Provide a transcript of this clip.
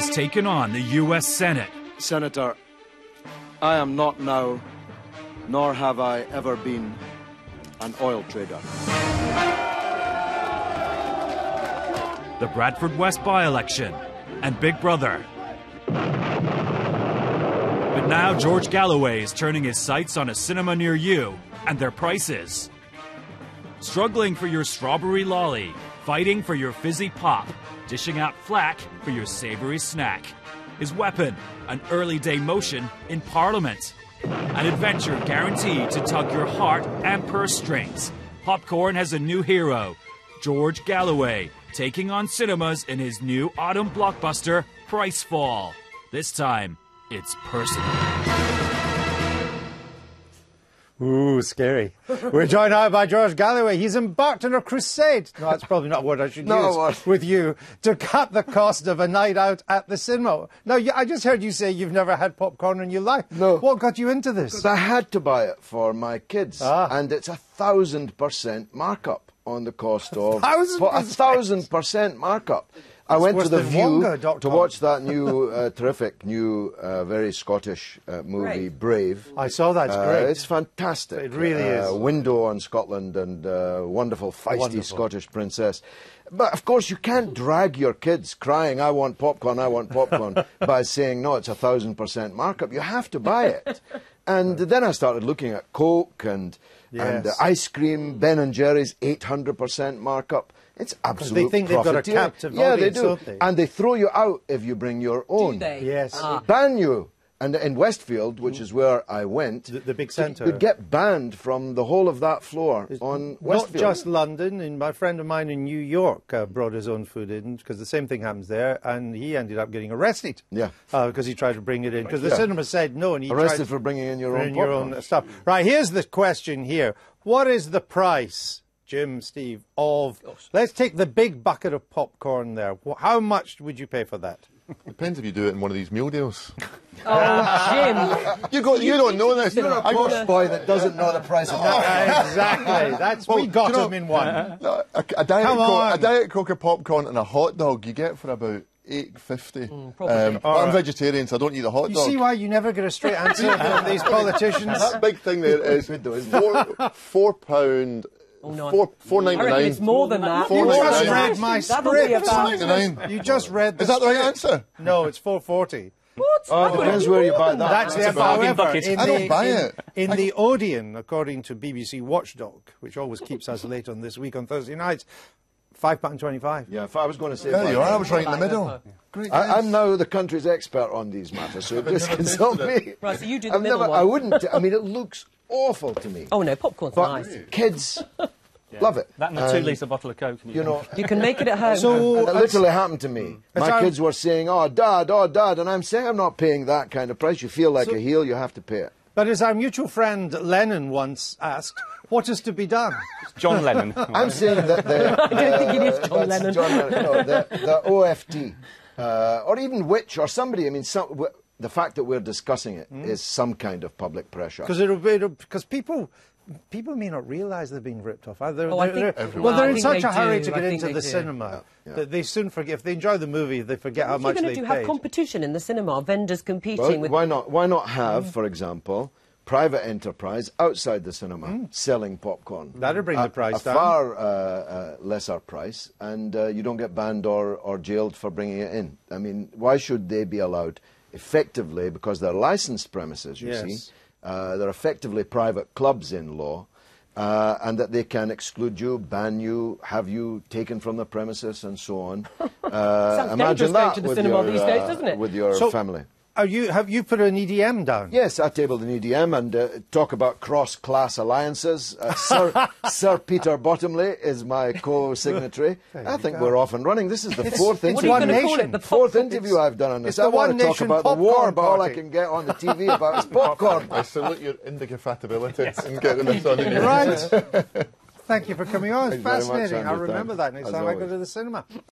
he's taken on the U.S. Senate. Senator, I am not now, nor have I ever been, an oil trader. The Bradford West by-election and Big Brother. But now George Galloway is turning his sights on a cinema near you and their prices. Struggling for your strawberry lolly, fighting for your fizzy pop, dishing out flack for your savory snack. His weapon, an early day motion in Parliament. An adventure guaranteed to tug your heart and purse strings. Popcorn has a new hero, George Galloway, taking on cinemas in his new autumn blockbuster, Pricefall. This time, it's personal. Ooh, scary. We're joined now by George Galloway. He's embarked on a crusade. No, that's probably not a word I should use with you, to cut the cost of a night out at the cinema. Now, I just heard you say you've never had popcorn in your life. No. What got you into this? Because I had to buy it for my kids. And it's 1,000% markup on the cost of... 1,000% markup. I went to the View to watch that new, terrific, new, very Scottish movie, Brave. I saw that. It's great. It's fantastic. It really is. Window on Scotland and wonderful, feisty Scottish princess. But, of course, you can't drag your kids crying, I want popcorn, by saying, no, it's 1,000% markup. You have to buy it. And then I started looking at Coke and ice cream, Ben & Jerry's, 800% markup. It's absolute They think they've got a captive audience, they do. Don't they? And they throw you out if you bring your own. Do they? Yes. Ban you. And in Westfield, which is where I went, the big centre, you'd get banned from the whole of that floor on Westfield. Not just London. And my friend of mine in New York brought his own food in, because the same thing happens there, and he ended up getting arrested. Yeah. Because he tried to bring it in, because the cinema said no, and he arrested for bringing in your own popcorn. Stuff. Right. Here's the question here: what is the price, Jim, Steve, of... Let's take the big bucket of popcorn there. How much would you pay for that? Depends if you do it in one of these meal deals. Oh, Jim! You don't know this. You're a posh boy that doesn't know the price of popcorn. Exactly. We got him in one. A Diet Coke of popcorn and a hot dog you get for about $8.50. I'm vegetarian, so I don't eat the hot dog. You see why you never get a straight answer from these politicians? That big thing there is £4. Oh, no. $4.99. I reckon it's more than that. You just read my script. $4.99. You just read the Is that the right script. answer? No, it's $4.40. What? Oh, it depends where you buy that. That's the bargain bucket. I don't buy it. In the Odeon, according to BBC Watchdog, which always keeps us late on This Week on Thursday nights, £5.25. Yeah, if I was going to say... There you are, I was right in the middle. Great. I'm now the country's expert on these matters, so just consult me. Right, so you do the middle one. I wouldn't... I mean, it looks awful to me. Oh, no, popcorn's but nice. Kids... Love it. That and a 2-litre bottle of Coke. You know, you can make it at home. And it literally happened to me. My kids were saying, oh, Dad, and I'm saying I'm not paying that kind of price. You feel like a heel, you have to pay it. But as our mutual friend Lennon once asked, what is to be done? John Lennon. I'm saying that the... I don't think it is John Lennon. No, the OFT, or even Which, or somebody, I mean, the fact that we're discussing it is some kind of public pressure. Because people may not realise they're being ripped off. They're in such a hurry to get into the cinema that they soon forget. If they enjoy the movie, they forget how much they paid. What are you going to do? Have competition in the cinema? Vendors competing with... Why not? Why not have, for example, private enterprise outside the cinema selling popcorn? That'll bring the price down. A far lesser price, and you don't get banned or jailed for bringing it in. I mean, why should they be allowed effectively, because they're licensed premises, you see, they're effectively private clubs in law, and that they can exclude you, ban you, have you taken from the premises, and so on. Imagine that to the cinema these days, doesn't it? with your family. Have you put an EDM down? Yes, I tabled an EDM and talk about cross-class alliances. Sir Peter Bottomley is my co-signatory. I think we're off and running. This is the fourth interview I've done on this. I want to talk about the war, but all I can get on the TV about is popcorn. I salute your indefatigability in getting this on in your Right. Thank you for coming on. It's Thank you very much, fascinating. Andrew. I'll remember Thanks. that next As time I go always. to the cinema.